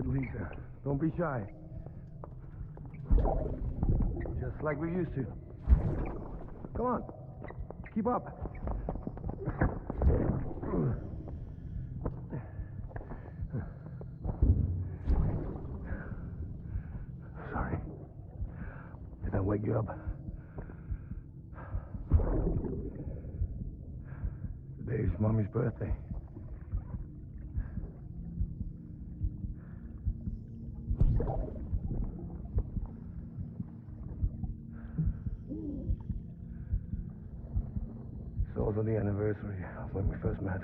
ahead, Lisa. Don't be shy. Just like we used to. Come on. Keep up. Sorry. Did I wake you up? Today's Mommy's birthday. It's also the anniversary of when we first met.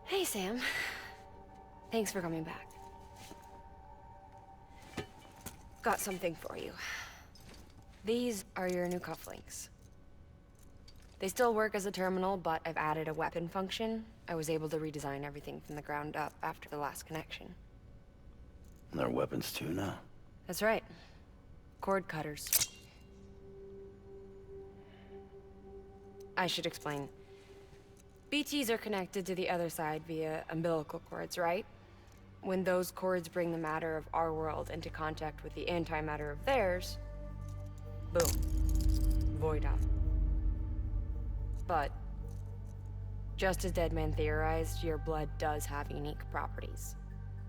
Hey, Sam. Thanks for coming back. Got something for you. These are your new cufflinks. They still work as a terminal, but I've added a weapon function. I was able to redesign everything from the ground up after the last connection. And they're weapons too now. That's right. Cord cutters. I should explain. BTs are connected to the other side via umbilical cords, right? When those cords bring the matter of our world into contact with the antimatter of theirs, boom, void out. But, just as Deadman theorized, your blood does have unique properties.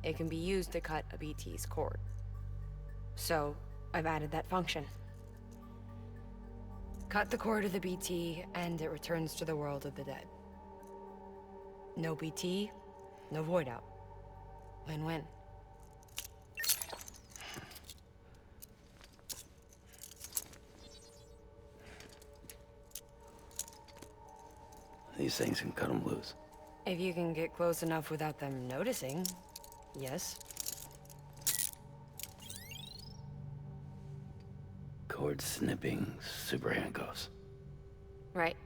It can be used to cut a BT's cord. So, I've added that function. Cut the cord of the BT, and it returns to the world of the dead. No BT, no void out. Win-win. These things can cut them loose. If you can get close enough without them noticing, yes. Cord snipping, super handcuffs. Right.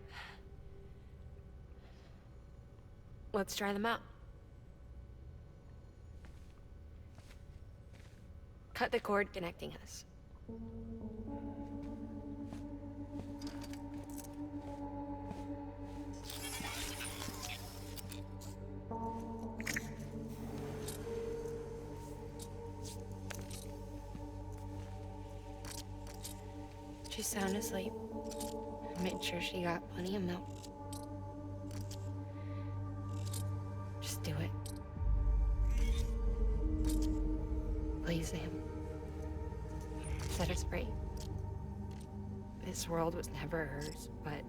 Let's try them out. Cut the cord connecting us. She's sound asleep. I made sure she got plenty of milk. Just do it. Please, Sam. Set us free. This world was never hers, but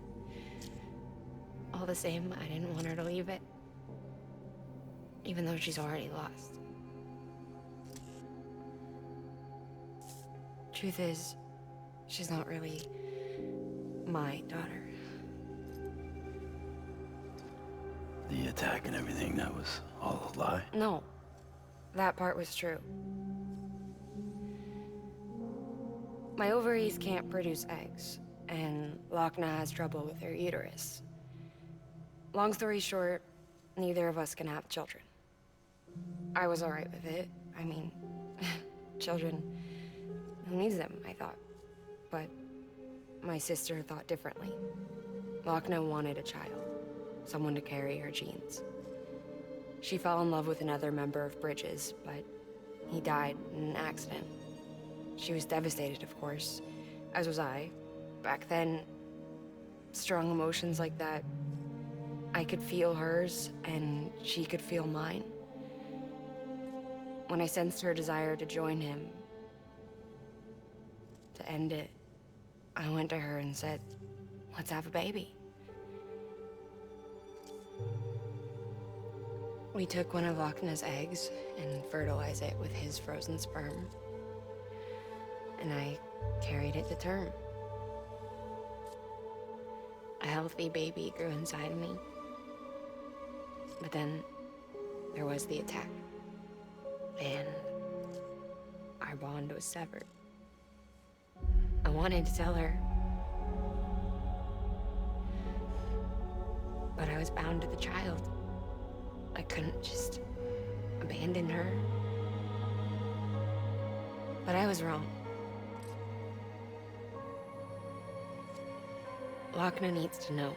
all the same, I didn't want her to leave it. Even though she's already lost. Truth is, she's not really my daughter. The attack and everything, that was all a lie? No, that part was true. My ovaries can't produce eggs, and Lochna has trouble with her uterus. Long story short, neither of us can have children. I was alright with it. I mean, children, who needs them, I thought. But my sister thought differently. Lochna wanted a child, someone to carry her genes. She fell in love with another member of Bridges, but he died in an accident. She was devastated, of course, as was I. Back then, strong emotions like that, I could feel hers, and she could feel mine. When I sensed her desire to join him, to end it, I went to her and said, let's have a baby. We took one of Lochna's eggs and fertilized it with his frozen sperm. And I carried it to term. A healthy baby grew inside of me. But then there was the attack. and our bond was severed. I wanted to tell her, but I was bound to the child. I couldn't just abandon her. But I was wrong. Lochner needs to know.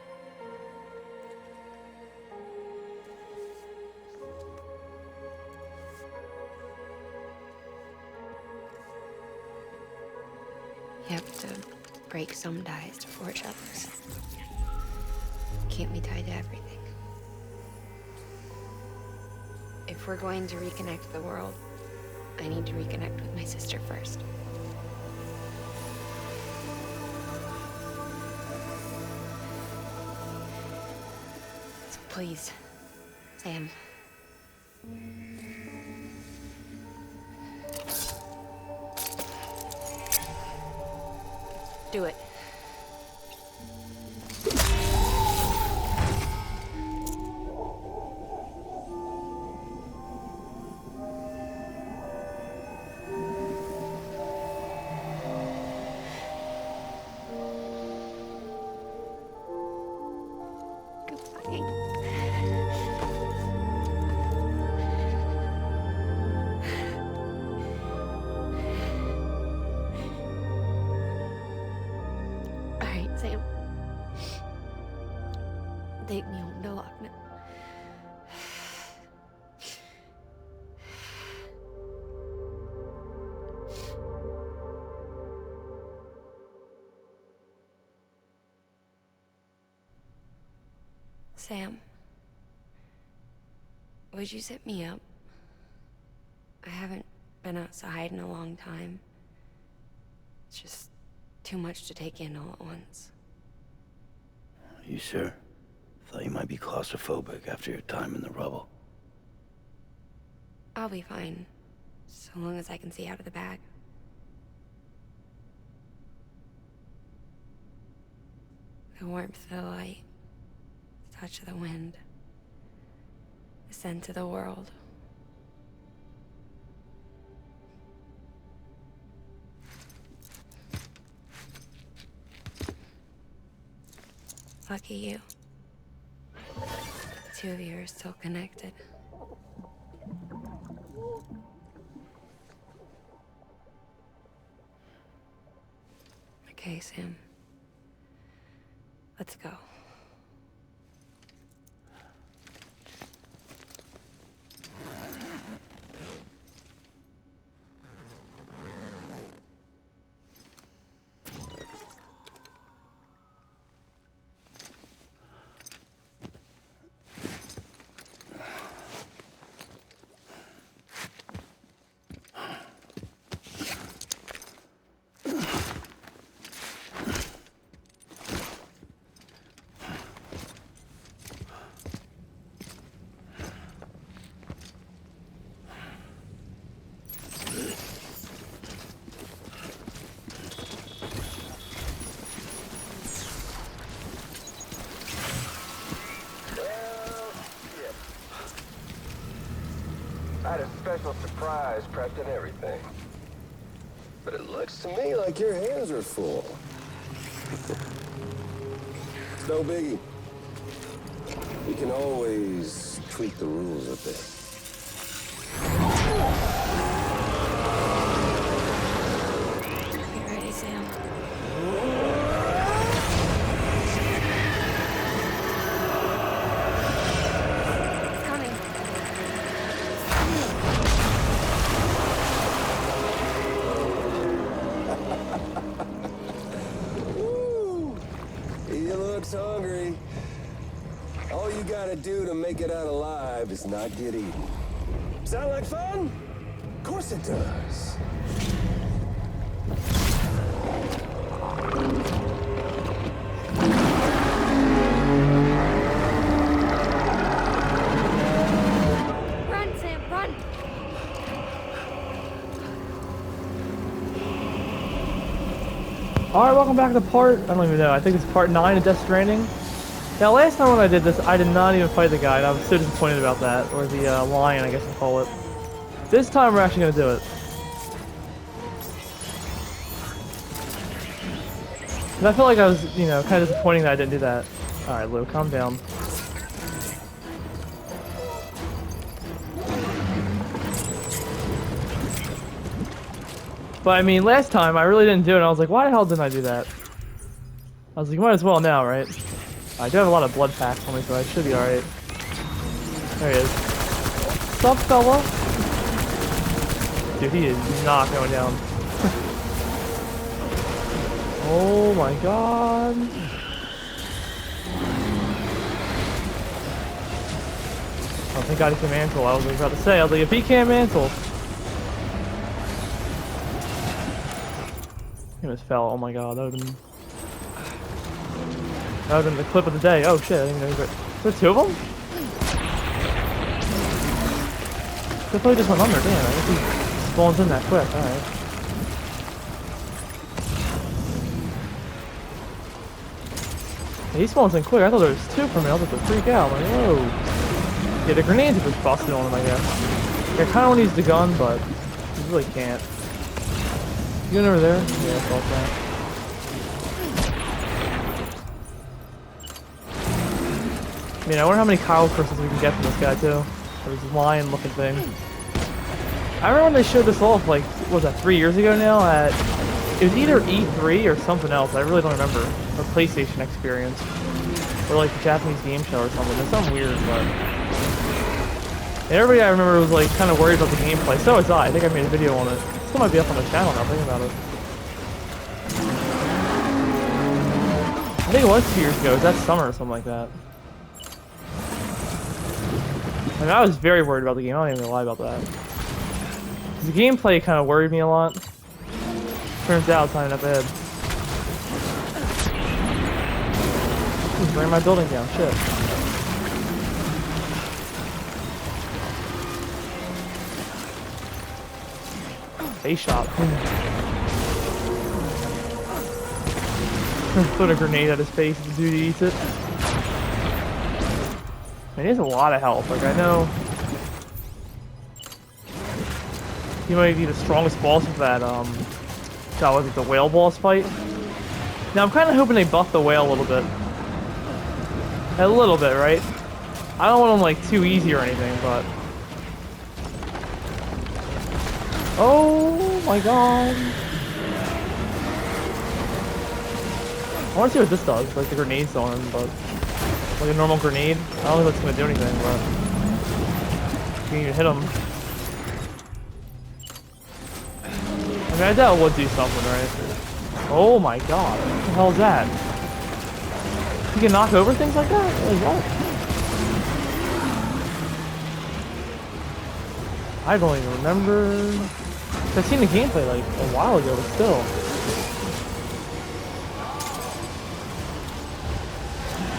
You have to break some ties to forge others. Keep me tied to everything. If we're going to reconnect the world, I need to reconnect with my sister first. So please, Sam. Do it. Sam, take me home to Lochner. Sam, would you set me up? I haven't been outside in a long time. It's just too much to take in all at once. You sure? Thought you might be claustrophobic after your time in the rubble. I'll be fine, so long as I can see out of the bag. The warmth of the light, the touch of the wind, the scent of the world. Lucky you. The two of you are still connected. Okay, Sam. Let's go. I had a special surprise prepped and everything. But it looks to me like your hands are full. It's no biggie. We can always tweak the rules a bit. Get ready, Sam. Hungry. All you gotta do to make it out alive is not get eaten. Sound like fun? Of course it does. Run, Sam, run! Alright, welcome back to part, I don't even know, I think it's part 9 of Death Stranding. Now last time when I did this, I did not even fight the guy, and I was so disappointed about that, or the lion I guess you call it. This time we're actually gonna do it. Cause I feel like I was, you know, kind of disappointing that I didn't do that. Alright, Lou, calm down. But I mean, last time I really didn't do it, and I was like, why the hell didn't I do that? I was like, might as well now, right? I do have a lot of blood packs on me, so I should be alright. There he is. What's up, fella? Dude, he is not going down. Oh my god. Oh, thank god he can mantle. I was about to say, if he can't mantle. He almost fell. Oh my god, that would have been the clip of the day. Oh shit, I didn't know. Is there two of them? I thought he just went under. Damn, I guess he spawns in that quick. Alright. Yeah, he spawns in quick. I thought there was two for me. I was about to freak out. I'm like, whoa. Yeah, the grenades are just busted on him, I guess. Yeah, I kind of want to use the gun, but you really can't. You going over there? Yeah, I thought that. I mean, I wonder how many Kyle curses we can get from this guy, too. Or this lion-looking thing. I remember when they showed this off, like, what was that, 3 years ago now? It was either E3 or something else. I really don't remember. Or PlayStation Experience. Or, like, the Japanese game show or something. It's something weird, but... And everybody I remember was, like, kind of worried about the gameplay. So was I. I think I made a video on it. Still might be up on the channel now, thinking about it. I think it was 2 years ago. It was that summer or something like that. And I was very worried about the game. I don't even gonna lie about that. The gameplay kind of worried me a lot. Turns out it's not that bad. He's bringing my building down. Shit. Face shot. Put a grenade at his face. The dude eats it. Man, he has a lot of health. Like, I know he might be the strongest boss of that, God, was it the whale boss fight? Now, I'm kind of hoping they buff the whale a little bit. A little bit, right? I don't want them, like, too easy or anything, but... Oh my god! I want to see what this does, like the grenades on him, but... Like a normal grenade. I don't think that's gonna do anything, but... You need to hit him. I mean, I doubt it would do something, right? Oh my god, what the hell is that? You can knock over things like that? What is that? I don't even remember... I've seen the gameplay like a while ago, but still.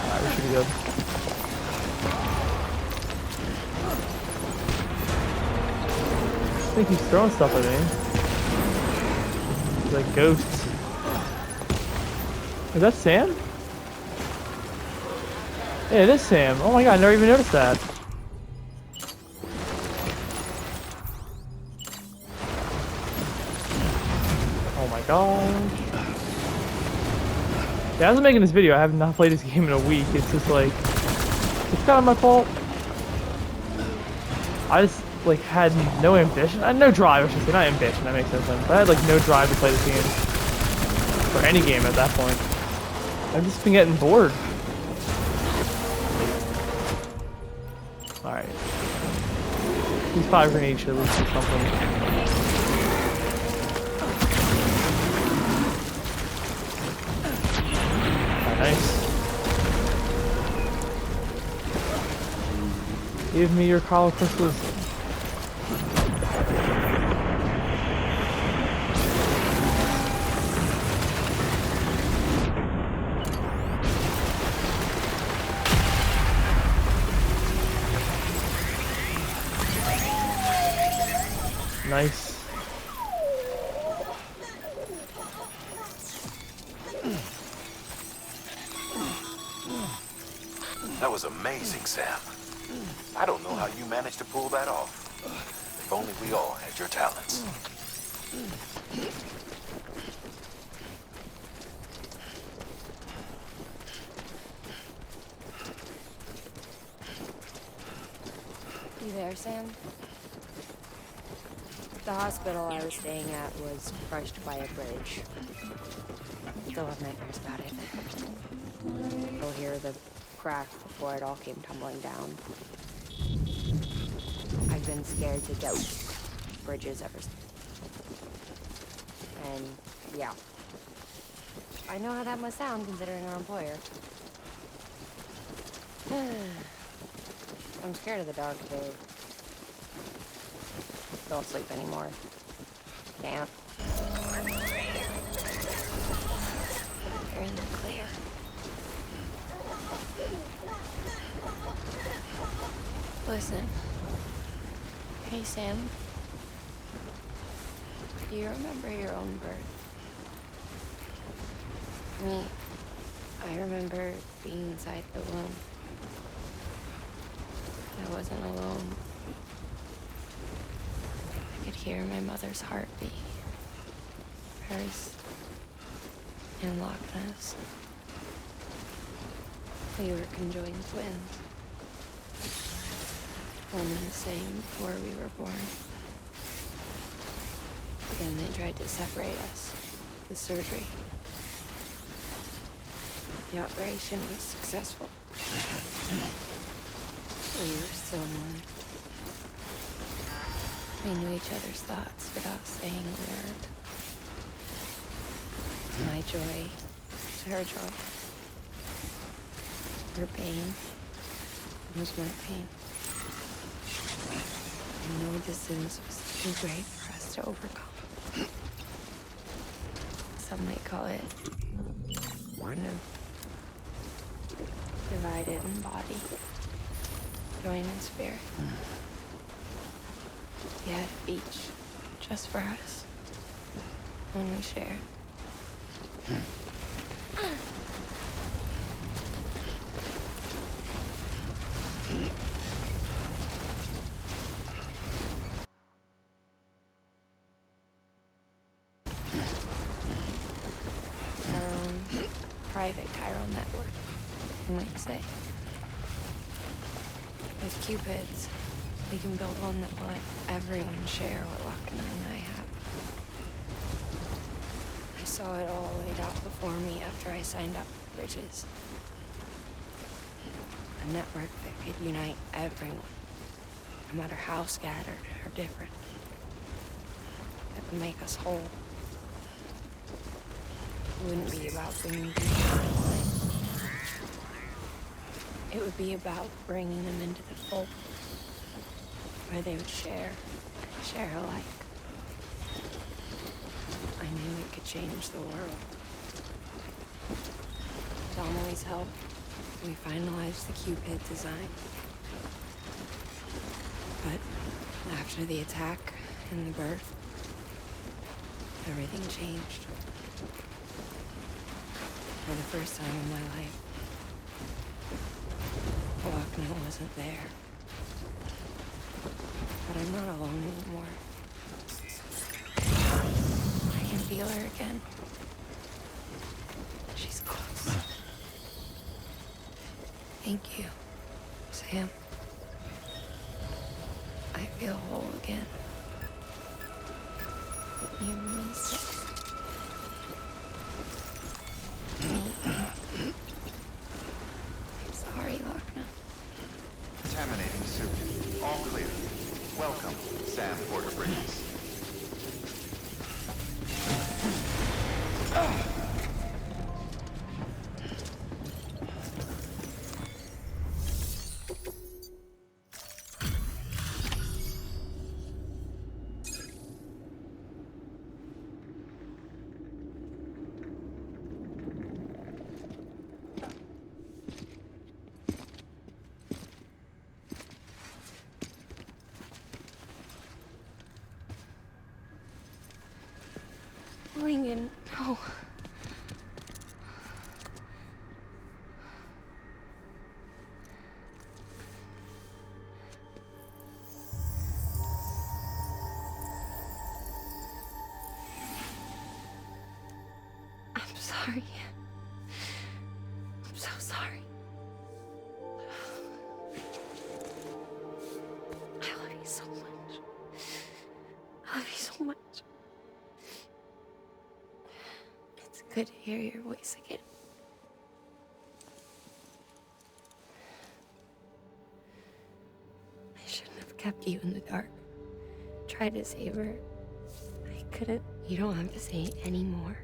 Alright, we should be good. I think he's throwing stuff at me. He's like ghosts. Is that Sam? Yeah, it is Sam. Oh my god, I never even noticed that. Oh my gosh. Yeah, as I'm making this video, I have not played this game in a week. It's just like, it's kind of my fault. I just like had no ambition, no drive, I should say, not ambition, that makes no sense. But I had like no drive to play this game. Or any game at that point. I've just been getting bored. Alright. These 5 grenades should at least do something. Nice. Give me your collar crystals. Nice. That was amazing, Sam. I don't know how you managed to pull that off. If only we all had your talents. You there, Sam? The hospital I was staying at was crushed by a bridge. Still have nightmares about it. You'll hear the crack before it all came tumbling down. I've been scared to death. Bridges ever since. And yeah, I know how that must sound considering our employer. I'm scared of the dark too. Don't sleep anymore. Can't. You're in the clear. Listen. Hey, Sam. Do you remember your own birth? Me. I remember being inside the womb. I wasn't alone. I could hear my mother's heartbeat. Hers. And Loch Ness. We were conjoined twins. One and the same before we were born. Then they tried to separate us with surgery. The operation was successful. We were still one. We knew each other's thoughts without saying a word. My joy was her joy. Her pain was my pain. And no distance was too great for us to overcome. Some may call it one of divided in body, joined in spirit. We had a beach just for us, one we shared. Our own private chiral network, you might say. With Cupids, we can build one that will let everyone share what Lochner and I have. I saw it all laid out before me after I signed up for Bridges. A network that could unite everyone, no matter how scattered or different. That would make us whole. It wouldn't be about bringing people online. It would be about bringing them into the fold, where they would share alike. I knew it could change the world. With Donnelly's help, we finalized the Cupid design. But after the attack and the birth, everything changed. For the first time in my life, Lochner wasn't there. But I'm not alone anymore. I can feel her again. She's close. Thank you, Sam. I feel whole again. You mean so. I'm sorry, Lochner. Contaminating suit. All clear. Welcome, Sam Porter Bridges. Lincoln, no. sorry. I'm so sorry. I love you so much. I love you so much. It's good to hear your voice again. I shouldn't have kept you in the dark. Tried to save her. I couldn't. You don't have to say it anymore.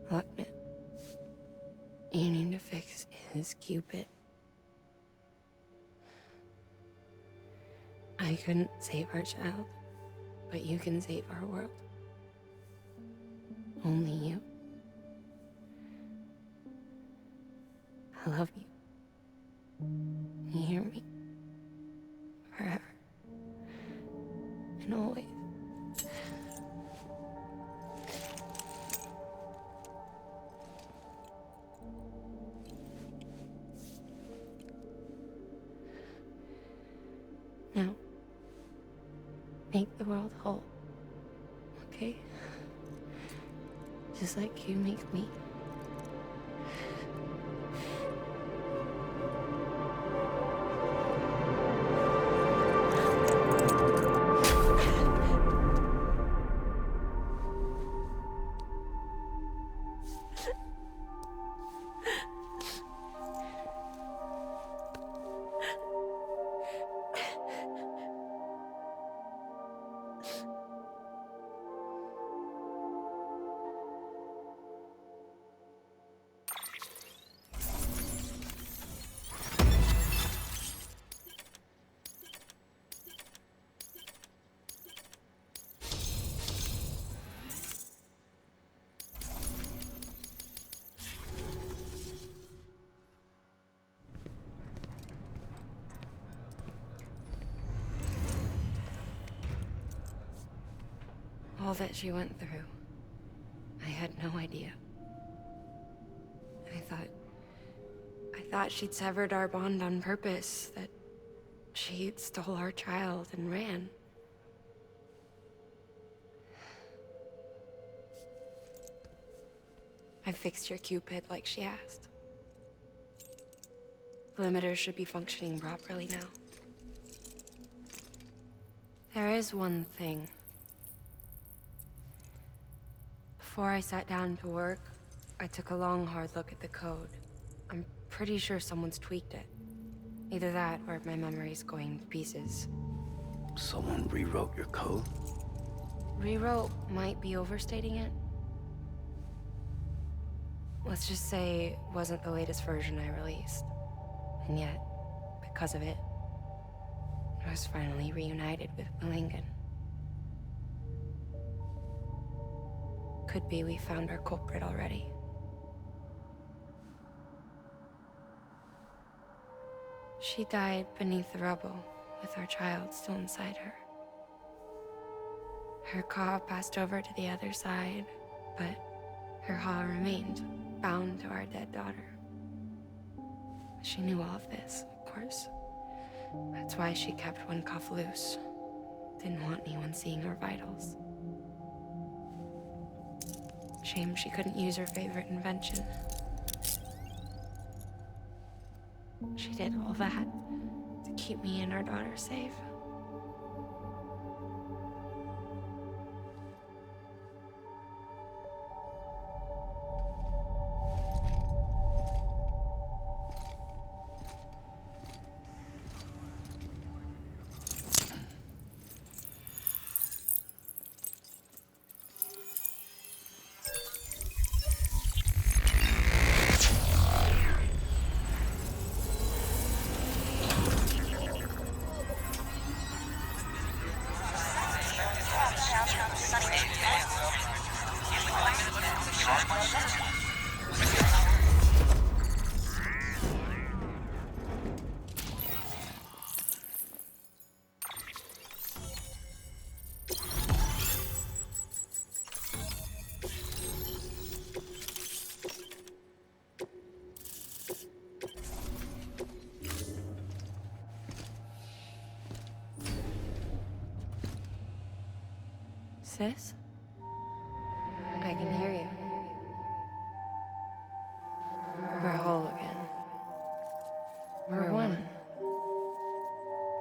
Look, man. You need to fix his Cupid. I couldn't save our child, but you can save our world. Only you. I love you. You hear me? Forever. And always. Now, make the world whole, okay? Just like you make me. All that she went through, I had no idea. I thought she'd severed our bond on purpose, that she stole our child and ran. I fixed your Cupid like she asked. The limiter should be functioning properly now. There is one thing. Before I sat down to work, I took a long, hard look at the code. I'm pretty sure someone's tweaked it. Either that, or my memory's going to pieces. Someone rewrote your code? Rewrote might be overstating it. Let's just say it wasn't the latest version I released. And yet, because of it, I was finally reunited with Malingan. Could be we found our culprit already. She died beneath the rubble, with our child still inside her. Her Ka passed over to the other side, but her Ha remained, bound to our dead daughter. She knew all of this, of course. That's why she kept one cuff loose. Didn't want anyone seeing her vitals. Shame she couldn't use her favorite invention. She did all that to keep me and our daughter safe. Sis? I can hear you. We're whole again. We're one.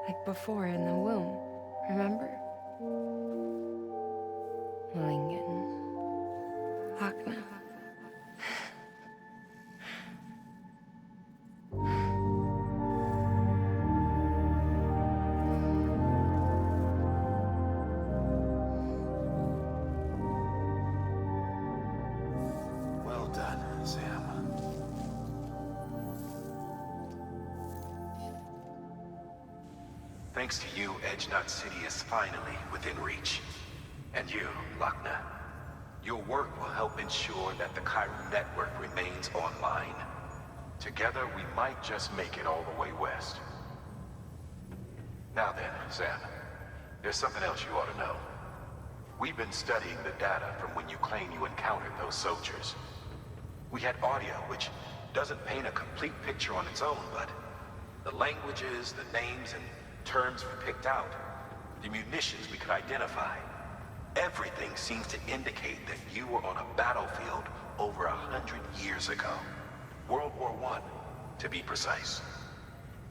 Like before in the womb, remember? Lingen. Lochner. Well done, Sam. Thanks to you, Edge Knot City is finally within reach. And you, Lochner. Your work will help ensure that the Chiral network remains online. Together, we might just make it all the way west. Now then, Sam, there's something else you ought to know. We've been studying the data from when you claim you encountered those soldiers. We had audio, which doesn't paint a complete picture on its own, but the languages, the names, and terms we picked out, the munitions we could identify, everything seems to indicate that you were on a battlefield over 100 years ago. World War I, to be precise.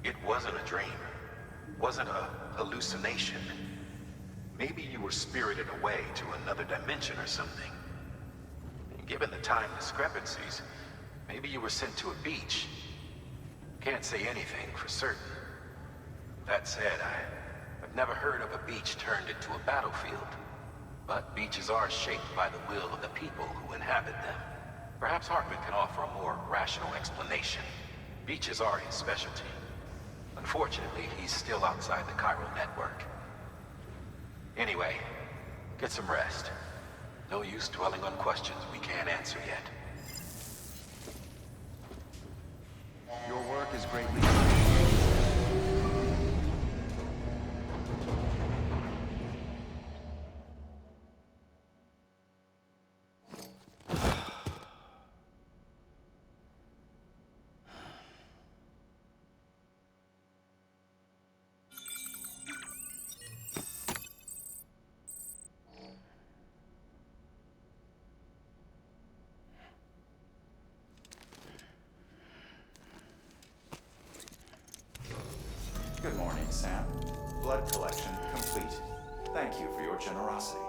It wasn't a dream. Wasn't a hallucination. Maybe you were spirited away to another dimension or something. And given the time discrepancies, maybe you were sent to a beach. Can't say anything for certain. That said, I've never heard of a beach turned into a battlefield. But beaches are shaped by the will of the people who inhabit them. Perhaps Hartman can offer a more rational explanation. Beaches are his specialty. Unfortunately, he's still outside the Chiral network. Anyway, get some rest. No use dwelling on questions we can't answer yet. Your work is greatly... Good morning, Sam. Blood collection complete. Thank you for your generosity.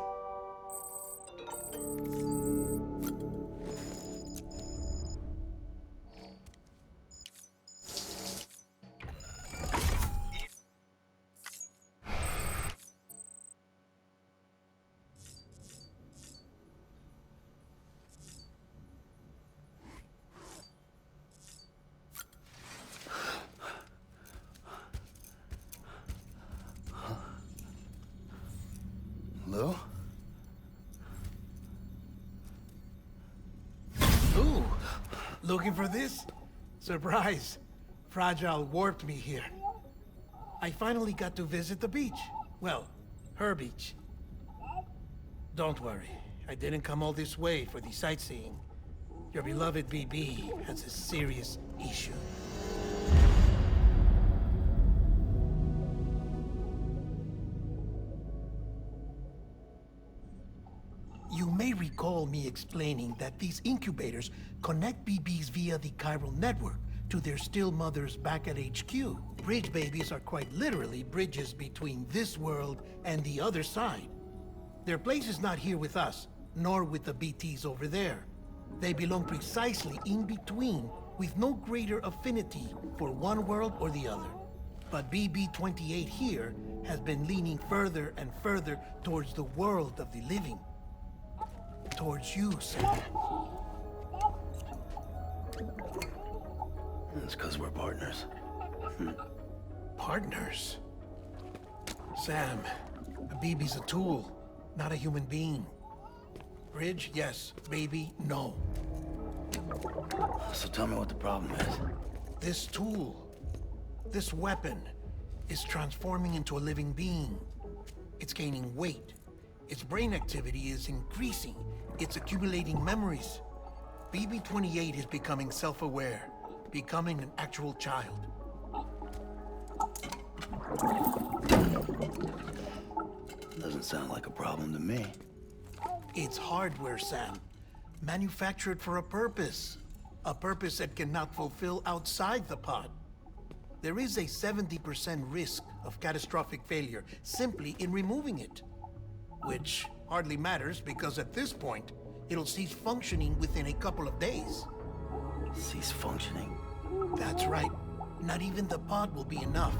Lou? Ooh, looking for this? Surprise. Fragile warped me here. I finally got to visit the beach. Well, her beach. Don't worry, I didn't come all this way for the sightseeing. Your beloved BB has a serious issue. You may recall me explaining that these incubators connect BBs via the chiral network to their still mothers back at HQ. Bridge babies are quite literally bridges between this world and the other side. Their place is not here with us, nor with the BTs over there. They belong precisely in between, with no greater affinity for one world or the other. But BB-28 here has been leaning further and further towards the world of the living. Towards you, Sam. It's because we're partners. Partners? Sam, a BB's a tool, not a human being. Bridge, yes. Baby, no. So tell me what the problem is. This tool, this weapon, is transforming into a living being. It's gaining weight. Its brain activity is increasing. It's accumulating memories. BB-28 is becoming self-aware, becoming an actual child. Doesn't sound like a problem to me. It's hardware, Sam. Manufactured for a purpose. A purpose that cannot fulfill outside the pod. There is a 70% risk of catastrophic failure simply in removing it. Which hardly matters because at this point, it'll cease functioning within a couple of days. Cease functioning? That's right. Not even the pod will be enough.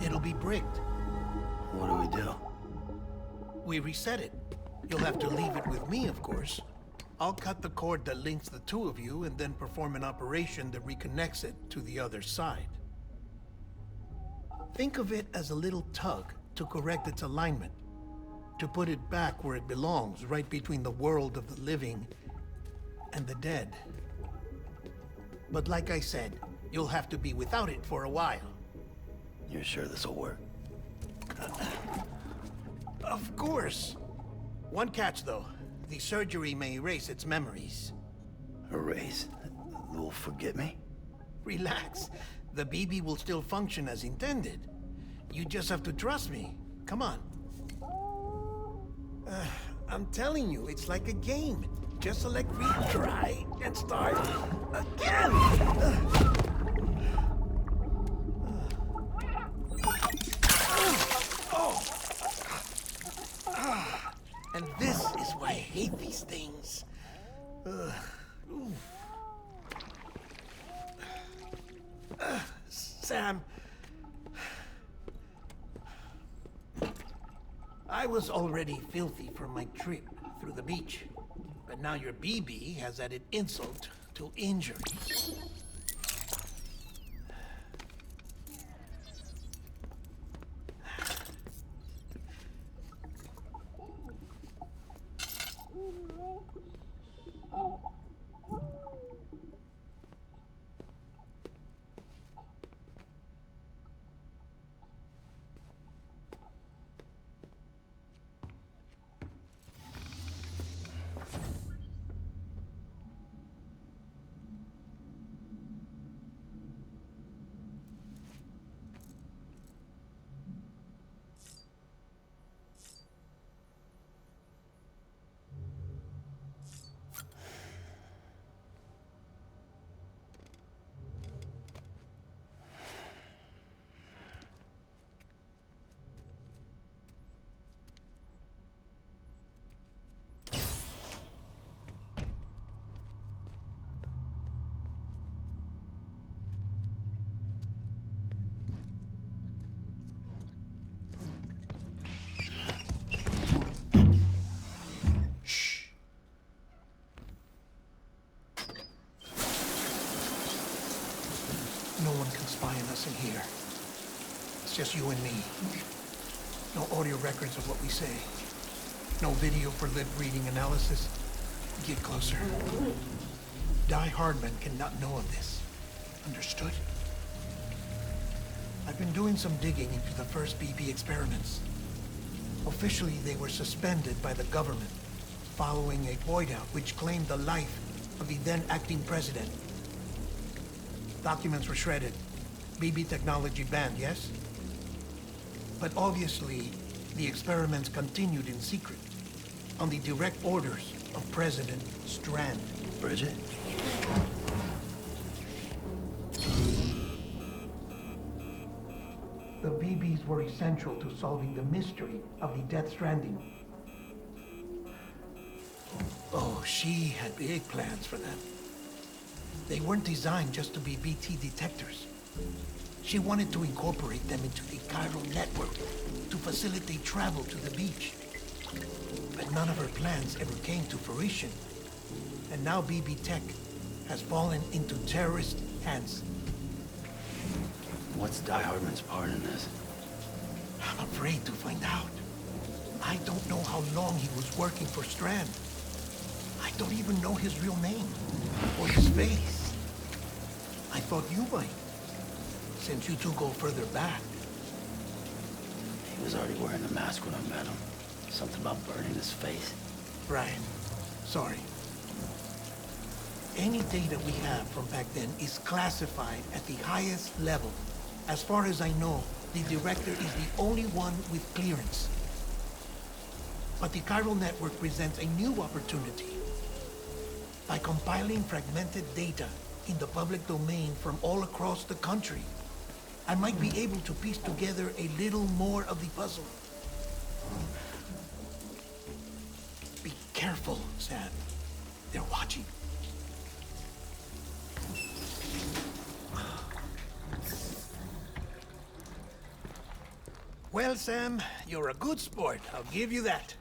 It'll be bricked. What do we do? We reset it. You'll have to leave it with me, of course. I'll cut the cord that links the two of you and then perform an operation that reconnects it to the other side. Think of it as a little tug to correct its alignment. To put it back where it belongs, right between the world of the living and the dead. But like I said, you'll have to be without it for a while. You're sure this'll work? Of course. One catch, though. The surgery may erase its memories. Erase? You'll forget me? Relax. The BB will still function as intended. You just have to trust me. Come on. I'm telling you, it's like a game. Just select retry and start again. And this is why I hate these things. Sam, I was already filthy from my trip through the beach, but now your BB has added insult to injury. No one can spy on us in here. It's just you and me. No audio records of what we say. No video for lip reading analysis. Get closer. Die Hardman cannot know of this. Understood? I've been doing some digging into the first BB experiments. Officially, they were suspended by the government following a void out which claimed the life of the then acting president. Documents were shredded. BB technology banned, yes? But obviously, the experiments continued in secret, on the direct orders of President Strand. Bridget? The BBs were essential to solving the mystery of the Death Stranding. Oh, she had big plans for them. They weren't designed just to be BT detectors. She wanted to incorporate them into the chiral network to facilitate travel to the beach. But none of her plans ever came to fruition. And now BB Tech has fallen into terrorist hands. What's Die Hardman's part in this? I'm afraid to find out. I don't know how long he was working for Strand. I don't even know his real name or his face. I thought you might, since you two go further back. He was already wearing the mask when I met him. Something about burning his face. Right. Sorry. Any data we have from back then is classified at the highest level. As far as I know, the director is the only one with clearance. But the chiral network presents a new opportunity. By compiling fragmented data in the public domain from all across the country, I might be able to piece together a little more of the puzzle. Be careful, Sam. They're watching. Well, Sam, you're a good sport. I'll give you that.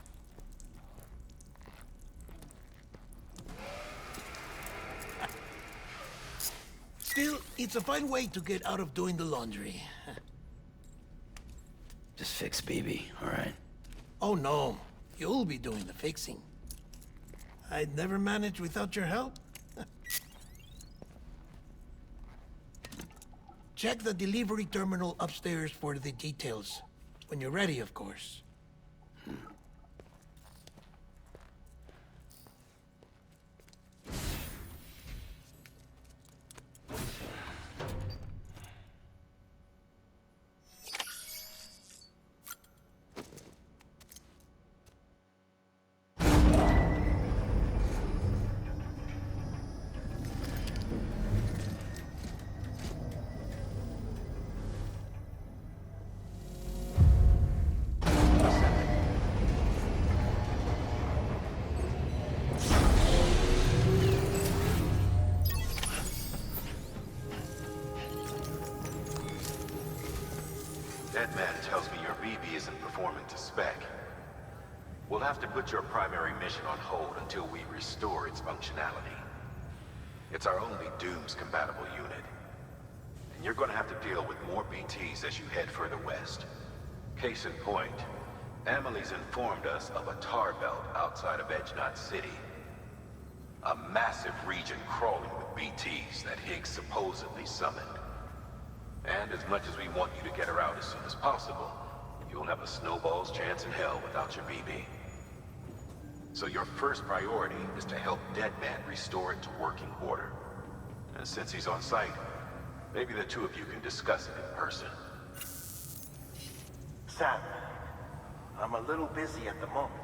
Still, it's a fine way to get out of doing the laundry. Just fix BB, all right? Oh, no. You'll be doing the fixing. I'd never manage without your help. Check the delivery terminal upstairs for the details. When you're ready, of course. That man tells me your BB isn't performing to spec. We'll have to put your primary mission on hold until we restore its functionality. It's our only Dooms-compatible unit. And you're gonna have to deal with more BTs as you head further west. Case in point, Amelie's informed us of a tar belt outside of Edgenot City. A massive region crawling with BTs that Higgs supposedly summoned. And as much as we want you to get her out as soon as possible, you'll have a snowball's chance in hell without your BB. So your first priority is to help Deadman restore it to working order. And since he's on site, maybe the two of you can discuss it in person. Sam, I'm a little busy at the moment,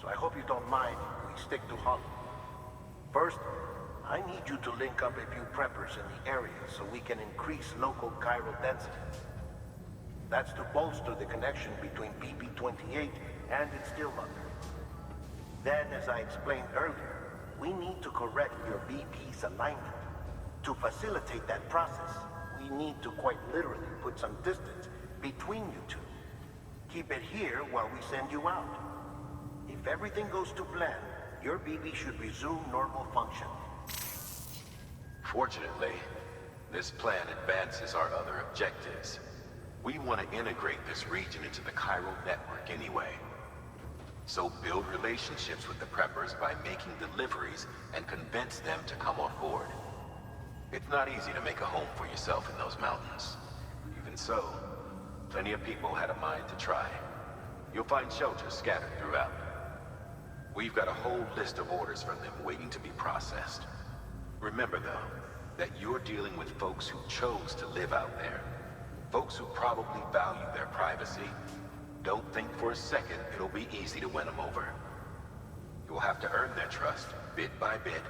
so I hope you don't mind if we stick to Hollow. First, I need you to link up a few preppers in the area so we can increase local chiral density. That's to bolster the connection between BB-28 and its stillmother. Then, as I explained earlier, we need to correct your BP's alignment. To facilitate that process, we need to quite literally put some distance between you two. Keep it here while we send you out. If everything goes to plan, your BB should resume normal function. Fortunately, this plan advances our other objectives. We want to integrate this region into the chiral network anyway. So build relationships with the preppers by making deliveries and convince them to come on board. It's not easy to make a home for yourself in those mountains. Even so, plenty of people had a mind to try. You'll find shelters scattered throughout. We've got a whole list of orders from them waiting to be processed. Remember, though, that you're dealing with folks who chose to live out there. Folks who probably value their privacy. Don't think for a second it'll be easy to win them over. You'll have to earn their trust, bit by bit,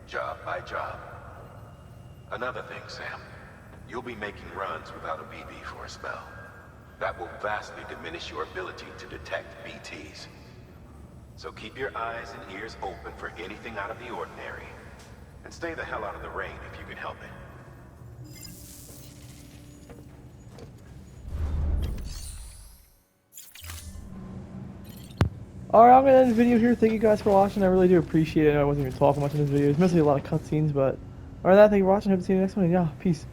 job by job. Another thing, Sam. You'll be making runs without a BB for a spell. That will vastly diminish your ability to detect BTs. So keep your eyes and ears open for anything out of the ordinary. And stay the hell out of the rain if you can help it. Alright, I'm gonna end the video here. Thank you guys for watching. I really do appreciate it. I wasn't even talking much in this video. It's mostly a lot of cutscenes, but other than that, thank you for watching. Hope to see you in the next one. And yeah, peace.